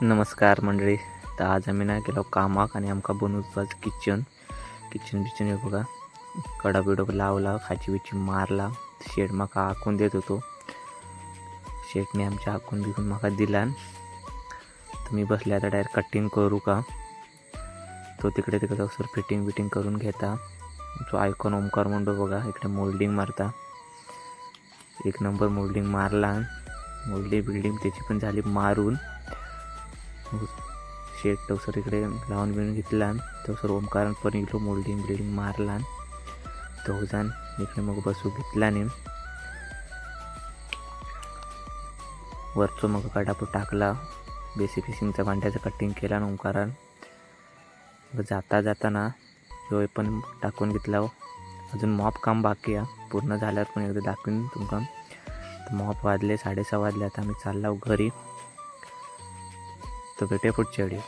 नमस्कार मंडळी. तर आज आम्ही ना गेलो कामाक आणि आमकां बनवूच किचन बिचन हे बघा. कडा बिडो लावला, खाची बिची मारला. शेड म्हाका हाकून देत होतो. शेडने आमच्या हाकून बिकून म्हाका दिला. तर मी बसले आता डायरेक्ट कटिंग करू का. तो तिकडे सर फिटिंग बिटिंग करून घेता. जो आयकॉन ओमकार म्हणतो बघा, इकडे मोल्डिंग मारता. एक नंबर मोल्डिंग मारला. बिल्डिंग त्याची पण झाली मारून. शेड टवसर इकडे लावून बिळून घेतला. टवसर ओमकारान पण इलो मोल्डिंग मारला. तवजान इकडे मग बसू घेतला नाही. वरचो मग कडापू टाकला. बेसिक फिशिंगचा भांड्याचं कटिंग केला ना ओमकारान. जाताना ह्यो पण टाकून घेतला. अजून मॉप काम बाकी आहे. पूर्ण झाल्यावर पण एकदा दाखवीन तुमका. तर मॉप वाजले 6:30 वाजले. आता आम्ही चाललो घरी. तो भेटे पुढच्या व्हिडिओ.